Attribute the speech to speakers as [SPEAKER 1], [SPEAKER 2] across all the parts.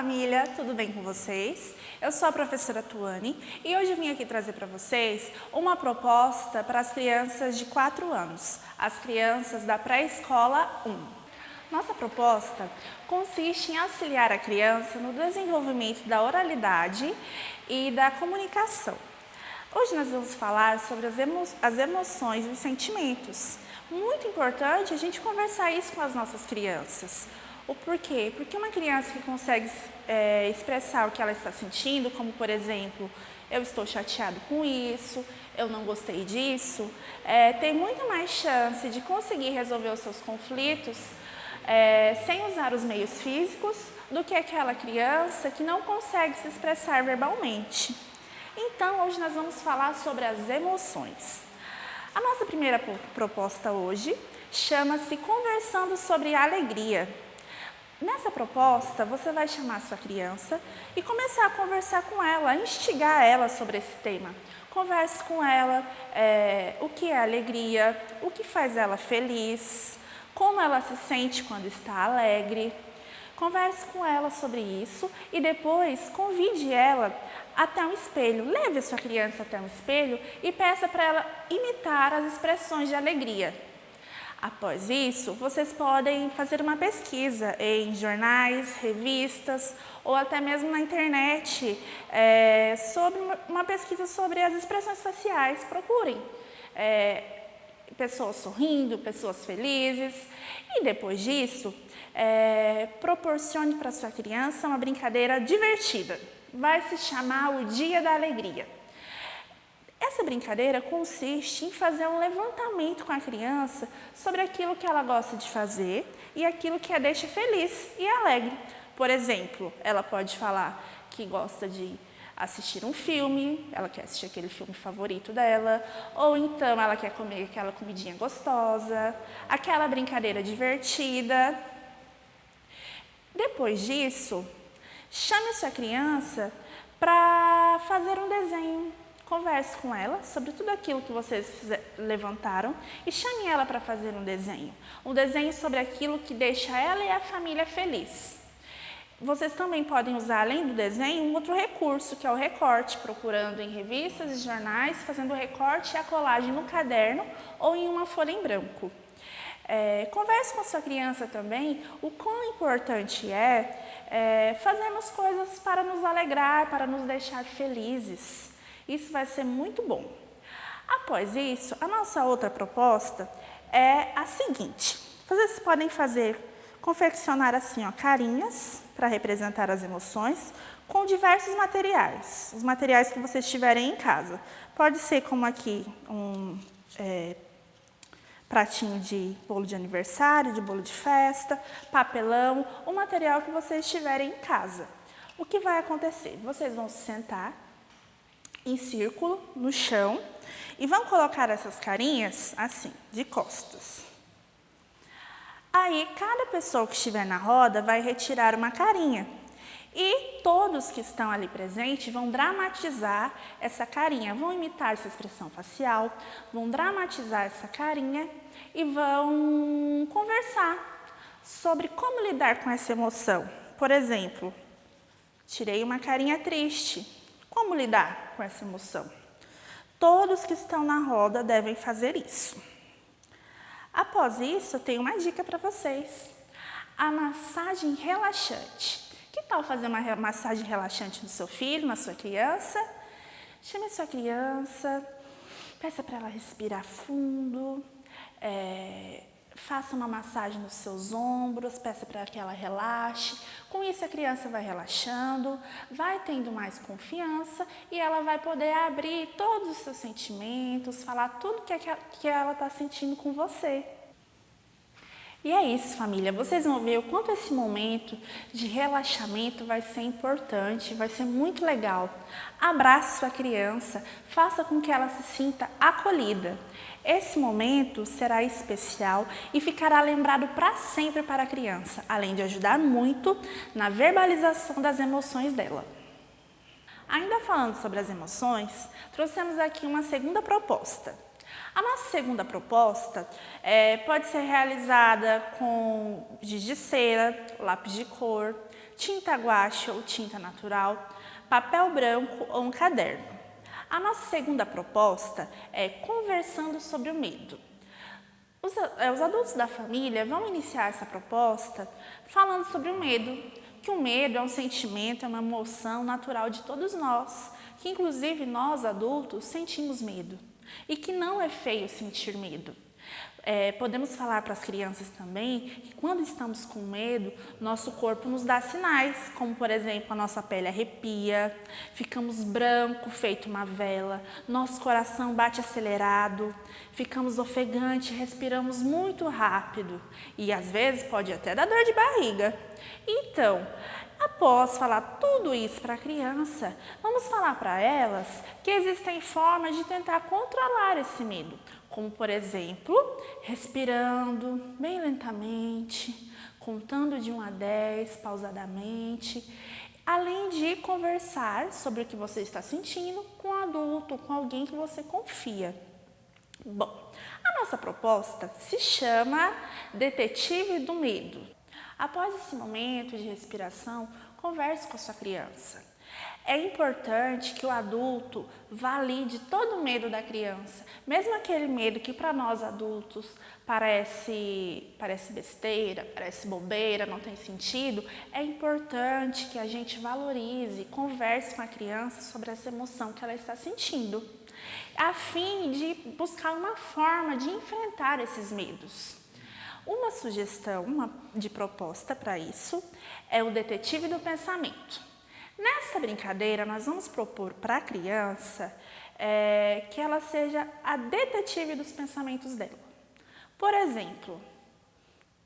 [SPEAKER 1] família, tudo bem com vocês? Eu sou a professora Tuane e hoje eu vim aqui trazer para vocês uma proposta para as crianças de 4 anos, as crianças da pré-escola 1. Nossa proposta consiste em auxiliar a criança no desenvolvimento da oralidade e da comunicação. Hoje nós vamos falar sobre as emoções e os sentimentos. Muito importante a gente conversar isso com as nossas crianças. O porquê? Porque uma criança que consegue expressar o que ela está sentindo, como por exemplo, eu estou chateado com isso, eu não gostei disso, tem muito mais chance de conseguir resolver os seus conflitos sem usar os meios físicos do que aquela criança que não consegue se expressar verbalmente. Então, hoje nós vamos falar sobre as emoções. A nossa primeira proposta hoje chama-se Conversando sobre a Alegria. Nessa proposta, você vai chamar a sua criança e começar a conversar com ela, instigar ela sobre esse tema. Converse com ela o que é alegria, o que faz ela feliz, como ela se sente quando está alegre. Converse com ela sobre isso e depois convide ela até um espelho. Leve a sua criança até um espelho e peça para ela imitar as expressões de alegria. Após isso, vocês podem fazer uma pesquisa em jornais, revistas ou até mesmo na internet sobre uma pesquisa sobre as expressões faciais. Procurem pessoas sorrindo, pessoas felizes e depois disso, proporcione para sua criança uma brincadeira divertida. Vai se chamar o Dia da Alegria. Essa brincadeira consiste em fazer um levantamento com a criança sobre aquilo que ela gosta de fazer e aquilo que a deixa feliz e alegre. Por exemplo, ela pode falar que gosta de assistir um filme, ela quer assistir aquele filme favorito dela, ou então ela quer comer aquela comidinha gostosa, aquela brincadeira divertida. Depois disso, chame sua criança para fazer um desenho. Converse com ela sobre tudo aquilo que vocês levantaram e chame ela para fazer um desenho. Um desenho sobre aquilo que deixa ela e a família feliz. Vocês também podem usar, além do desenho, um outro recurso, que é o recorte, procurando em revistas e jornais, fazendo o recorte e a colagem no caderno ou em uma folha em branco. Converse com a sua criança também o quão importante fazermos coisas para nos alegrar, para nos deixar felizes. Isso vai ser muito bom. Após isso, a nossa outra proposta é a seguinte. Vocês podem confeccionar assim, carinhas para representar as emoções com diversos materiais. Os materiais que vocês tiverem em casa. Pode ser como aqui um pratinho de bolo de aniversário, de bolo de festa, papelão, o material que vocês tiverem em casa. O que vai acontecer? Vocês vão se sentar em círculo no chão e vão colocar essas carinhas assim, de costas. Aí, cada pessoa que estiver na roda vai retirar uma carinha e todos que estão ali presentes vão dramatizar essa carinha, vão imitar essa expressão facial, vão dramatizar essa carinha e vão conversar sobre como lidar com essa emoção. Por exemplo, tirei uma carinha triste. Como lidar com essa emoção? Todos que estão na roda devem fazer isso. Após isso, eu tenho uma dica para vocês. A massagem relaxante. Que tal fazer uma massagem relaxante no seu filho, na sua criança? Chame a sua criança, peça para ela respirar fundo, faça uma massagem nos seus ombros, peça para que ela relaxe. Com isso, a criança vai relaxando, vai tendo mais confiança e ela vai poder abrir todos os seus sentimentos, falar tudo que ela está sentindo com você. E é isso, família. Vocês vão ver o quanto esse momento de relaxamento vai ser importante, vai ser muito legal. Abrace sua criança, faça com que ela se sinta acolhida. Esse momento será especial e ficará lembrado para sempre para a criança, além de ajudar muito na verbalização das emoções dela. Ainda falando sobre as emoções, trouxemos aqui uma segunda proposta. A nossa segunda proposta pode ser realizada com giz de cera, lápis de cor, tinta guache ou tinta natural, papel branco ou um caderno. A nossa segunda proposta é conversando sobre o medo. Os adultos da família vão iniciar essa proposta falando sobre o medo, que o medo é um sentimento, é uma emoção natural de todos nós, que inclusive nós adultos sentimos medo e que não é feio sentir medo. Podemos falar para as crianças também que quando estamos com medo, nosso corpo nos dá sinais, como por exemplo a nossa pele arrepia, ficamos branco, feito uma vela, nosso coração bate acelerado, ficamos ofegante, respiramos muito rápido e às vezes pode até dar dor de barriga. Então, após falar tudo isso para a criança, vamos falar para elas que existem formas de tentar controlar esse medo, como por exemplo, respirando bem lentamente, contando de 1 a 10 pausadamente, além de conversar sobre o que você está sentindo com um adulto, com alguém que você confia. Bom, a nossa proposta se chama Detetive do Medo. Após esse momento de respiração, converse com a sua criança. É importante que o adulto valide todo o medo da criança, mesmo aquele medo que para nós adultos parece besteira, parece bobeira, não tem sentido. É importante que a gente valorize, converse com a criança sobre essa emoção que ela está sentindo, a fim de buscar uma forma de enfrentar esses medos. Uma sugestão de proposta para isso é o detetive do pensamento. Nessa brincadeira, nós vamos propor para a criança que ela seja a detetive dos pensamentos dela. Por exemplo,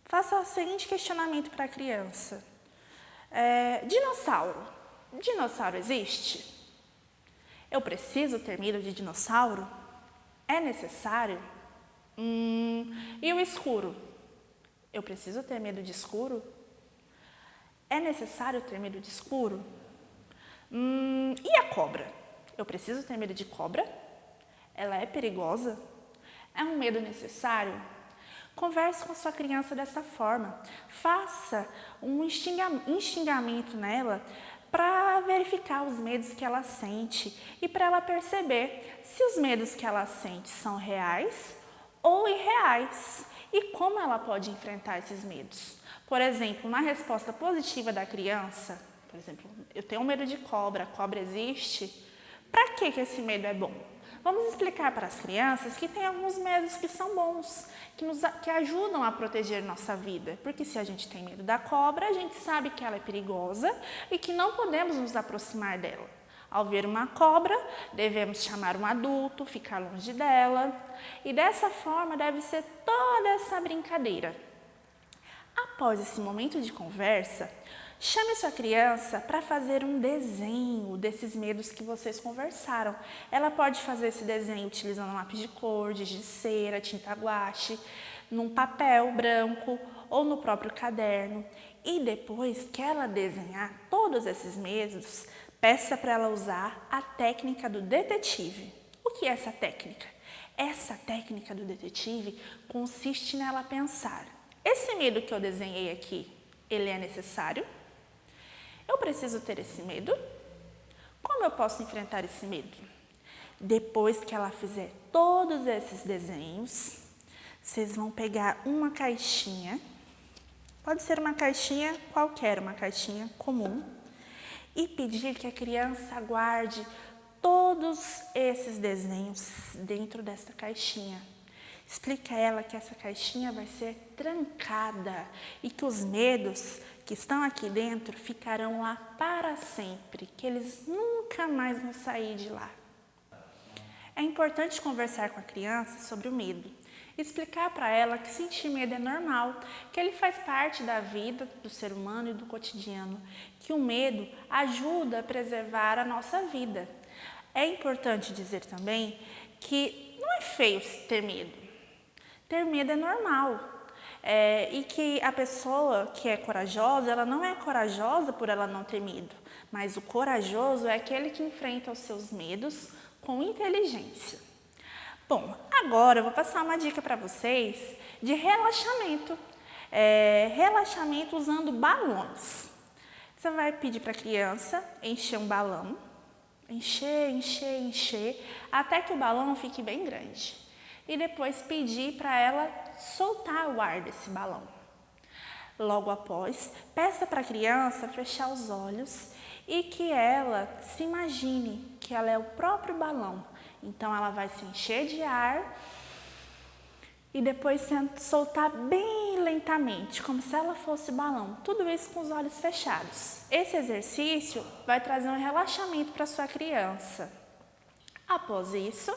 [SPEAKER 1] faça o seguinte questionamento para a criança. Dinossauro. Dinossauro existe? Eu preciso ter medo de dinossauro? É necessário? E o escuro? Eu preciso ter medo de escuro? É necessário ter medo de escuro? E a cobra? Eu preciso ter medo de cobra? Ela é perigosa? É um medo necessário? Converse com a sua criança dessa forma. Faça um instingamento nela para verificar os medos que ela sente e para ela perceber se os medos que ela sente são reais ou irreais e como ela pode enfrentar esses medos. Por exemplo, na resposta positiva da criança, por exemplo, eu tenho medo de cobra, a cobra existe? Para que esse medo é bom? Vamos explicar para as crianças que tem alguns medos que são bons, que ajudam a proteger nossa vida. Porque se a gente tem medo da cobra, a gente sabe que ela é perigosa e que não podemos nos aproximar dela. Ao ver uma cobra, devemos chamar um adulto, ficar longe dela. E dessa forma deve ser toda essa brincadeira. Após esse momento de conversa, chame sua criança para fazer um desenho desses medos que vocês conversaram. Ela pode fazer esse desenho utilizando lápis de cor, giz de cera, tinta guache, num papel branco ou no próprio caderno. E depois que ela desenhar todos esses medos, peça para ela usar a técnica do detetive. O que é essa técnica? Essa técnica do detetive consiste nela pensar: esse medo que eu desenhei aqui, ele é necessário? Eu preciso ter esse medo? Como eu posso enfrentar esse medo? Depois que ela fizer todos esses desenhos, vocês vão pegar uma caixinha, pode ser uma caixinha qualquer, uma caixinha comum, e pedir que a criança guarde todos esses desenhos dentro dessa caixinha. Explica a ela que essa caixinha vai ser trancada e que os medos que estão aqui dentro ficarão lá para sempre, que eles nunca mais vão sair de lá. É importante conversar com a criança sobre o medo, explicar para ela que sentir medo é normal, que ele faz parte da vida do ser humano e do cotidiano, que o medo ajuda a preservar a nossa vida. É importante dizer também que não é feio ter medo. Ter medo é normal. E que a pessoa que é corajosa, ela não é corajosa por ela não ter medo, mas o corajoso é aquele que enfrenta os seus medos com inteligência. Bom, agora eu vou passar uma dica para vocês de relaxamento. Relaxamento usando balões. Você vai pedir para a criança encher um balão, encher, até que o balão fique bem grande. E depois pedir para ela soltar o ar desse balão. Logo após, peça para a criança fechar os olhos e que ela se imagine que ela é o próprio balão. Então, ela vai se encher de ar e depois soltar bem lentamente, como se ela fosse o balão. Tudo isso com os olhos fechados. Esse exercício vai trazer um relaxamento para sua criança. Após isso,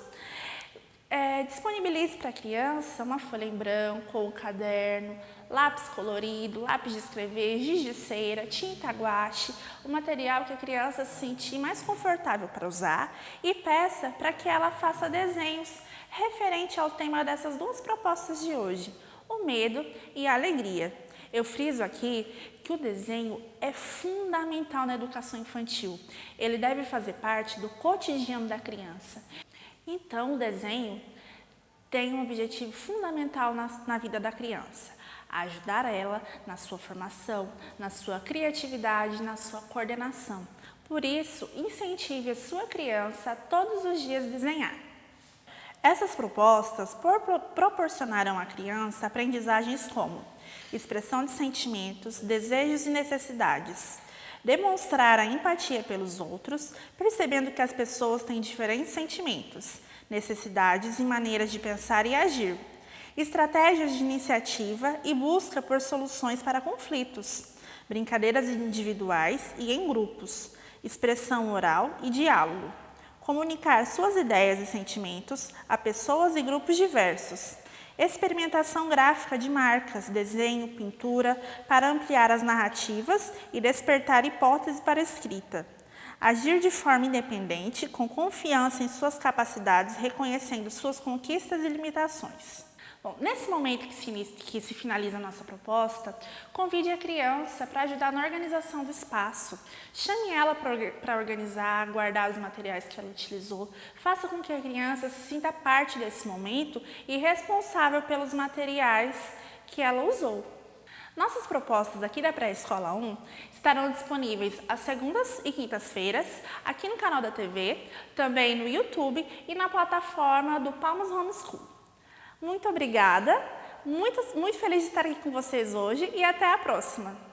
[SPEAKER 1] disponibilize para a criança uma folha em branco ou um caderno, lápis colorido, lápis de escrever, giz de cera, tinta guache, o material que a criança se sentir mais confortável para usar e peça para que ela faça desenhos referente ao tema dessas duas propostas de hoje, o medo e a alegria. Eu friso aqui que o desenho é fundamental na educação infantil. Ele deve fazer parte do cotidiano da criança. Então, o desenho tem um objetivo fundamental na vida da criança, ajudar ela na sua formação, na sua criatividade, na sua coordenação. Por isso, incentive a sua criança a todos os dias desenhar. Essas propostas proporcionarão à criança aprendizagens como expressão de sentimentos, desejos e necessidades, demonstrar a empatia pelos outros, percebendo que as pessoas têm diferentes sentimentos, necessidades e maneiras de pensar e agir, estratégias de iniciativa e busca por soluções para conflitos, brincadeiras individuais e em grupos, expressão oral e diálogo, comunicar suas ideias e sentimentos a pessoas e grupos diversos, experimentação gráfica de marcas, desenho, pintura, para ampliar as narrativas e despertar hipóteses para a escrita. Agir de forma independente, com confiança em suas capacidades, reconhecendo suas conquistas e limitações. Bom, nesse momento que se finaliza a nossa proposta, convide a criança para ajudar na organização do espaço. Chame ela para organizar, guardar os materiais que ela utilizou. Faça com que a criança se sinta parte desse momento e responsável pelos materiais que ela usou. Nossas propostas aqui da Pré-Escola 1 estarão disponíveis às segundas e quintas-feiras, aqui no canal da TV, também no YouTube e na plataforma do Palmas Homeschool. Muito obrigada, muito feliz de estar aqui com vocês hoje e até a próxima!